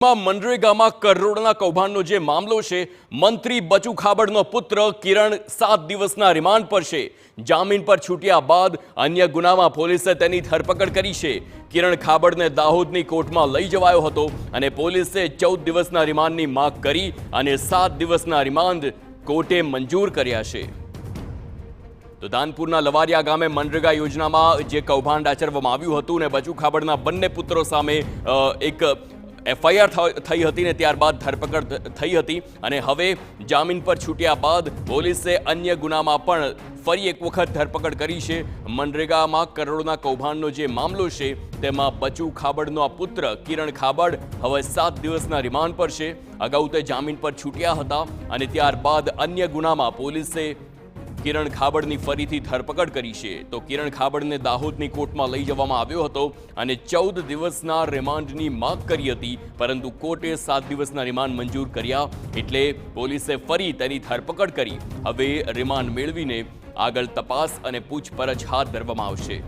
મનરેગામાં કરોડોના કૌભાંડનો જે મામલો છે, મંત્રી બચુ ખાબડનો પુત્ર કિરણ 7 દિવસના રિમાન્ડ પર છે। જામીન પર છૂટ્યા બાદ અન્ય ગુનામાં પોલીસે તેની ધરપકડ કરી છે। કિરણ ખાબડને દાહોદની કોર્ટમાં લઈ જવાયો હતો અને પોલીસે 14 દિવસના રિમાન્ડની માંગ કરી અને 7 દિવસના રિમાન્ડ કોર્ટે મંજૂર કર્યા છે। તો દાનપુરના લવારિયા ગામે મનરેગા યોજનામાં જે કૌભાંડ આચરવામાં આવ્યું હતું ને બચુ ખાબડના બંને પુત્રો સામે એક એફઆઈઆર થઈ હતી ને ત્યારબાદ ધરપકડ થઈ હતી અને હવે જામીન પર છૂટ્યા બાદ પોલીસે અન્ય ગુનામાં પણ ફરી એક વખત ધરપકડ કરી છે। મનરેગામાં કરોડોના કૌભાંડનો જે મામલો છે તેમાં બચુ ખાબડનો આ પુત્ર કિરણ ખાબડ હવે 7 દિવસના રિમાન્ડ પર છે। અગાઉ તે જામીન પર છૂટ્યા હતા અને ત્યારબાદ અન્ય ગુનામાં પોલીસે કિરણ ખાબડની ફરીથી ધરપકડ કરી છે। તો કિરણ ખાબડને દાહોદની કોર્ટમાં લઈ જવામાં આવ્યો હતો અને 14 દિવસના રિમાન્ડની માંગ કરી હતી, પરંતુ કોર્ટે 7 દિવસના રિમાન્ડ મંજૂર કર્યા એટલે પોલીસે ફરી તેની ધરપકડ કરી। હવે રિમાન્ડ મેળવીને આગળ તપાસ અને પૂછપરછ હાથ ધરવામાં આવશે।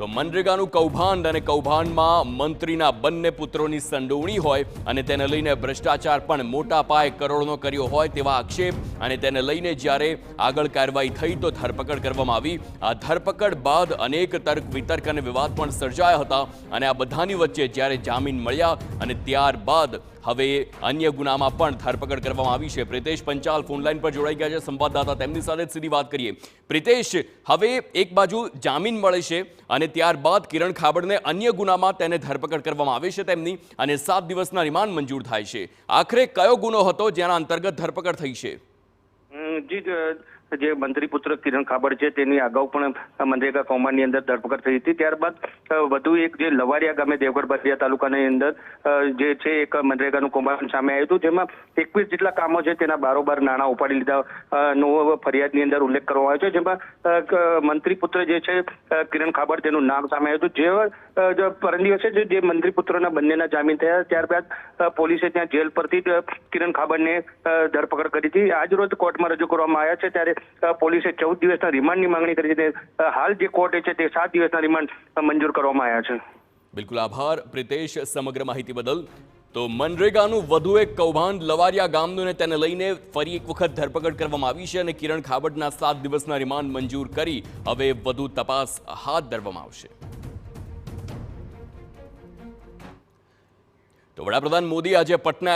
તો મનરેગાનું કૌભાંડ અને કૌભાંડમાં મંત્રીના બંને પુત્રોની સંડોવણી હોય અને તેને લઈને ભ્રષ્ટાચાર પણ મોટા પાયે કરોડોનો કર્યો હોય તેવા આક્ષેપ અને તેને લઈને જ્યારે આગળ કાર્યવાહી થઈ તો ધરપકડ કરવામાં આવી। આ ધરપકડ બાદ અનેક તર્ક વિતર્ક અને વિવાદ પણ સર્જાયા હતા અને આ બધાની વચ્ચે જ્યારે જામીન મળ્યા અને ત્યારબાદ હવે અન્ય ગુનામાં પણ ધરપકડ કરવામાં આવી છે। પ્રિતેશ પંચાલ ફોનલાઈન પર જોડાઈ ગયા છે સંવાદદાતા, તેમની સાથે સીધી વાત કરીએ। પ્રિતેશ, હવે એક બાજુ જામીન મળે છે અને ત્યારબાદ કિરણ ખાબડને અન્ય ગુનામાં તેને ધરપકડ કરવામાં આવે છે તેમની અને 7 દિવસના રિમાન્ડ મંજૂર થાય છે। આખરે કયો ગુનો હતો જેના અંતર્ગત ધરપકડ થઈ છે? જે મંત્રી પુત્ર કિરણ ખાબડ છે તેની અગાઉ પણ મનરેગા કૌભાંડની અંદર ધરપકડ થઈ હતી। ત્યારબાદ વધુ એક જે લવારિયા ગામે દેવગઢ બતિયા તાલુકાની અંદર જે છે એક મનરેગાનું કૌભાંડ સામે આવ્યું હતું, જેમાં 21 જેટલા કામો છે તેના બારોબાર નાણાં ઉપાડી લીધા નો ફરિયાદની અંદર ઉલ્લેખ કરવામાં આવ્યો છે। જેમાં મંત્રી પુત્ર જે છે કિરણ ખાબડ તેનું નામ સામે આવ્યું હતું। જે પરમ દિવસે જે મંત્રી પુત્રના બંનેના જામીન થયા ત્યારબાદ પોલીસે ત્યાં જેલ પરથી કિરણ ખાબડને ધરપકડ કરી હતી। આજ રોજ કોર્ટમાં રજૂ કરવામાં આવ્યા છે ત્યારે પોલીસે 14 દિવસના રિમાન્ડની માંગણી કરી છે। હાલ જે કોર્ટે છે તે 7 દિવસના રિમાન્ડ મંજૂર કરવામાં આવ્યા છે। બિલકુલ આભાર પ્રિતેશ સમગ્ર માહિતી બદલ। તો મનરેગાનું વધુ એક કૌભાંડ લવારિયા ગામનું ને તેને લઈને ફરી એક વખત ધરપકડ કરવામાં આવી છે અને કિરણ ખાબડના 7 દિવસના રિમાન્ડ મંજૂર કરી હવે વધુ તપાસ હાથ ધરવામાં આવશે। તો વડાપ્રધાન મોદી આજે પટના